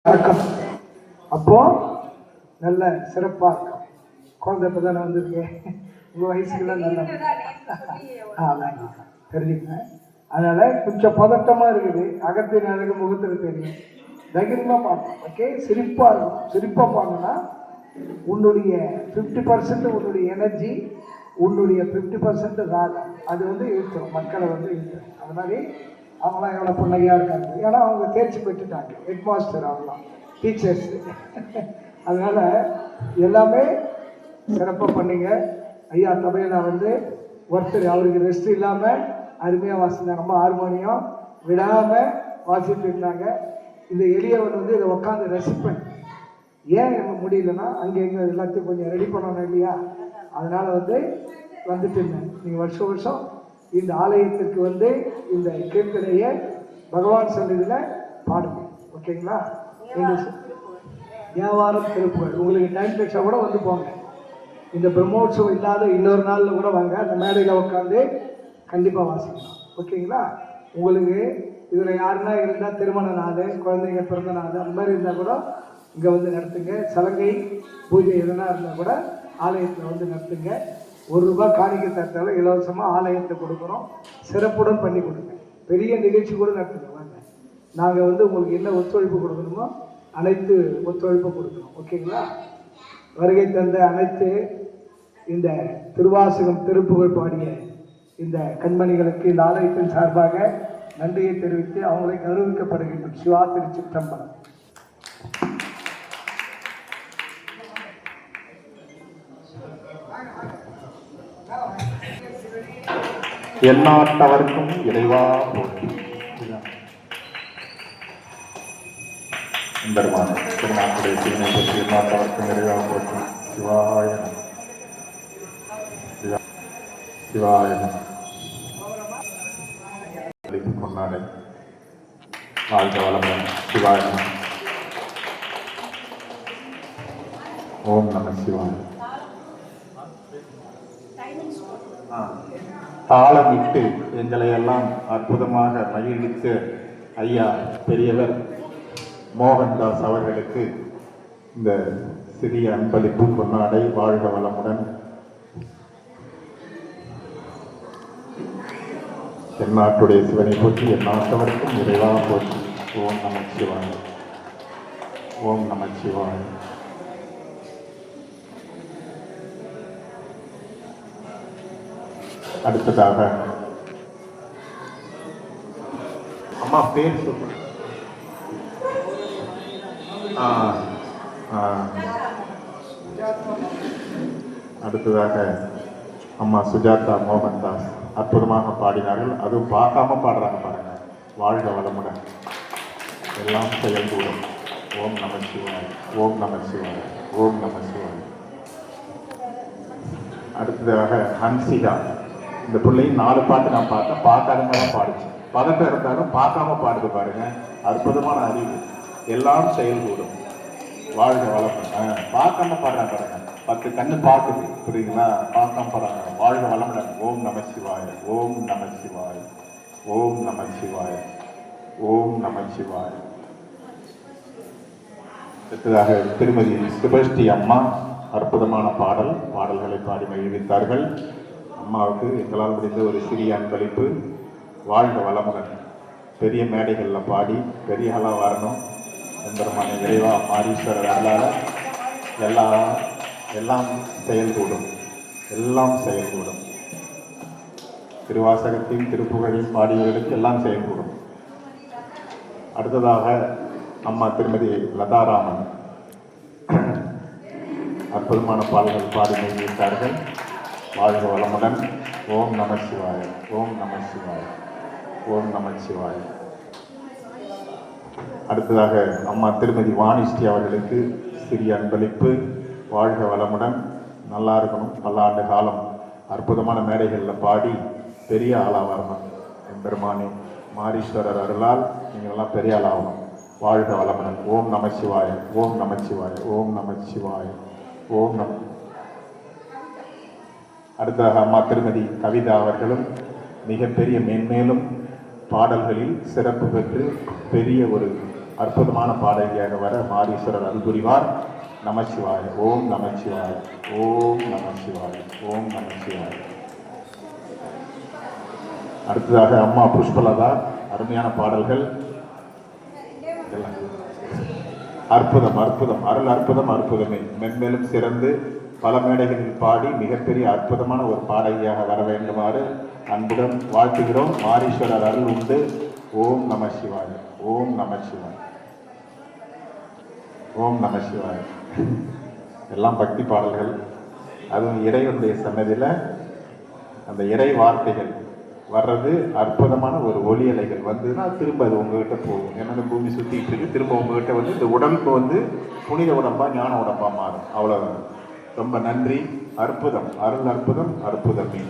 வணக்கம். அப்போ நல்ல சிறப்பாக இருக்கும். குழந்தை இப்போ தானே வந்திருக்கேன். உங்கள் வயசுக்குலாம் நல்லா அதான் தெரியுங்க. அதனால கொஞ்சம் பதட்டமாக இருக்குது. அகத்தின் அழகு முகத்தில் தெரியும். தைரியமாக பார்க்கணும். ஓகே, சிரிப்பாக இருக்கும். சிரிப்பாக பார்க்கணுன்னா உன்னுடைய 50% உன்னுடைய எனர்ஜி, உன்னுடைய 50% ராகம் அது இழுத்துரும், மக்களை இழுத்துரும். அது மாதிரி அவங்களாம் எவ்வளோ புன்னகையாக இருக்காங்க. ஏன்னா அவங்க தேர்ச்சி பெற்றுட்டாங்க, ஹெட் மாஸ்டர், அவங்களாம் டீச்சர்ஸ். அதனால் எல்லாமே சிறப்பாக பண்ணிங்க. ஐயா தமையனா ஒருத்தர் அவருக்கு ரெஸ்ட் இல்லாமல் அருமையாக வாசித்தாங்க. நம்ம ஹார்மோனியம் விடாமல் வாசிட்டு இருந்தாங்க. இந்த எளியவன் இதை உட்காந்து ரசிப்பேன். ஏன் எனக்கு முடியலன்னா அங்கே எங்கே எல்லாத்தையும் கொஞ்சம் ரெடி பண்ணணும் இல்லையா? அதனால் வந்துட்டு இருந்தேன். நீங்கள் வருஷம் வருஷம் இந்த ஆலயத்திற்கு இந்த கீர்த்தனையை பகவான் சன்னதியில் பாடுங்க. ஓகேங்களா? வியாபாரம் திருப்புகள் உங்களுக்கு டைம் கிடைச்சா கூட போங்க. இந்த பிரம்மோற்சவம் இல்லாத இன்னொரு நாளில் கூட வாங்க. அந்த மேடையில் உட்காந்து கண்டிப்பாக வாசிக்கலாம். ஓகேங்களா? உங்களுக்கு இதில் யாருன்னா இருந்தால் திருமண நாள், குழந்தைங்க பிறந்த நாள், அந்த மாதிரி இருந்தால் கூட இங்கே நடத்துங்க. சலங்கை பூஜை எதுனா இருந்தால் கூட ஆலயத்தில் நடத்துங்க. ₹1 காணிக்கை தரத்தால் இலவசமாக ஆலயத்தை கொடுக்குறோம். சிறப்புடன் பண்ணி கொடுங்க. பெரிய நிகழ்ச்சி கூட நடத்துங்க. வாங்க, நாங்கள் உங்களுக்கு என்ன ஒத்துழைப்பு கொடுக்கணுமோ அனைத்து ஒத்துழைப்பு கொடுக்கணும். ஓகேங்களா? வருகை தந்த அனைத்து இந்த திருவாசகம் திருப்புகழ் பாடிய இந்த கண்மணிகளுக்கு இந்த ஆலயத்தின் சார்பாக நன்றியை தெரிவித்து அவங்களை கௌரவிக்கப்படுகின்றோம். சிவா திருச்சிற்றம்பலம். எந்நாட்டவர்க்கும் இறைவா போற்றி. பெருமான் திருநாட்டுடைய சிவனை பற்றி எந்நாட்டவர்க்கும் இறைவா போற்றி. சிவாய சிவாய கொண்டாடு வாழ்க வளமுடன். சிவாய ஓம் நம சிவாய. தாளமிட்டு எங்களை எல்லாம் அற்புதமாக மகிழ்வித்து ஐயா பெரியவர் மோகன்தாஸ் அவர்களுக்கு இந்த சிறிய அன்பளிப்பு பொன்னாடை. வாழ்க வளமுடன். எந்நாட்டுடைய சிவனை போற்றி, எந்நாட்டவர்க்கும் இறைவா போற்றி. ஓம் நம சிவாய. ஓம் நம சிவாய. அடுத்ததாக அம்மா பேர் சொல்லுங்க. அடுத்ததாக அம்மா சுஜாதா மோகன்தாஸ் அற்புதமாக பாடினார்கள். அதுவும் பார்க்காம பாடுறாங்க பாருங்க. வாழ்க வளமுடன். எல்லாம் செயல்கூடும். ஓம் நம சிவாய. ஓம் நம சிவாய. ஓம் நம சிவாய. அடுத்ததாக ஹன்சிகா. இந்த பிள்ளையும் 4 பாட்டு நான் பார்த்தேன். பார்க்காதவங்களாம் பாடுச்சு. பதட்டம் இருந்தாலும் பார்க்காம பாடுது பாருங்க. அற்புதமான அறிவு. எல்லாம் செயல்கூடும். வாழ்க வளமுடன். பார்க்காம பாடுறாங்க பாருங்க. 10 கண்ணு பார்க்குது, புரியுதுங்களா? பார்க்காம பாடுறாங்க. வாழ்க வளமுடன். ஓம் நம சிவாய. ஓம் நம சிவாய. ஓம் நம சிவாய. ஓம் நம சிவாய. அடுத்ததாக திருமதி சுபஸ்ரீ அம்மா அற்புதமான பாடல்களை பாடி மகிழ்வித்தார்கள். அம்மாவுக்கு எங்களால் முடிந்த ஒரு சிறிய அன்பளிப்பு. வாழ்க வளமுடன். பெரிய மேடைகளில் பாடி பெரிய ஆளாக வரணும். எம்பெருமான இறைவா மாரீஸ்வரர் அருளால் எல்லாம் செயல்கூடும். எல்லாம் செயல்கூடும். திருவாசகத்தையும் திருப்புகழையும் பாடியவர்களுக்கு எல்லாம் செயல்கூடும். அடுத்ததாக அம்மா திருமதி லதாராமன் அற்புதமான பாடல்கள் பாடி மகிழ்வித்தார்கள். வாழ்க வளமுடன். ஓம் நம சிவாய. ஓம் நம சிவாய. ஓம் நம சிவாய. அடுத்ததாக அம்மா திருமதி வாணிஸ்ரீ அவர்களுக்கு சிறிய அன்பளிப்பு. வாழ்க வளமுடன். நல்லா இருக்கணும். பல்லாண்டு காலம் அற்புதமான மேடைகளில் பாடி பெரிய ஆளாக வரணும். எம்பெருமானே மாரீஸ்வரர் அருளால் நீங்களெல்லாம் பெரிய ஆளாகணும். வாழ்க வளமுடன். ஓம் நம சிவாய. ஓம் நம சிவாய. ஓம் நம சிவாய. ஓம் நம. அடுத்ததாக அம்மா திருமதி கவிதா அவர்களும் மிகப்பெரிய மேன்மேலும் பாடல்களில் சிறப்பு பெற்று பெரிய ஒரு அற்புதமான பாடகியாக வர மாரீஸ்வரர் அருள் புரிவார். நமச்சிவாய. ஓம் நமச்சிவாய. ஓம் நமச்சிவாய. ஓம் நமச்சிவாய. அடுத்ததாக அம்மா புஷ்பலதா. அருமையான பாடல்கள். அற்புதம் அற்புதம், அருள் அற்புதம், அற்புதமே. மென்மேலும் சிறந்து பல மேடைகளில் பாடி மிகப்பெரிய அற்புதமான ஒரு பாடகியாக வர வேண்டுமாறு அன்புடன் வாழ்த்துகிறோம். மாரீஸ்வரர் அருள் உண்டு. ஓம் நம சிவாய. ஓம் நம சிவாய. ஓம் நம சிவாய. எல்லாம் பக்தி பாடல்கள். அதுவும் இறைவனுடைய சன்னதியில் அந்த இறை வார்த்தைகள் வர்றது அற்புதமான ஒரு ஒளி அலைகள் வந்துன்னா திரும்ப அது உங்ககிட்ட போகும். ஏன்னா இந்த பூமி சுற்றிட்டு இருக்கு. திரும்ப உங்ககிட்ட வந்து இந்த உடம்புக்கு வந்து புனித உடம்பா ஞான உடம்பா மாறும். அவ்வளோதான். ரொம்ப நன்றி. அற்புதம். அருள் அற்புதம், அற்புதமே.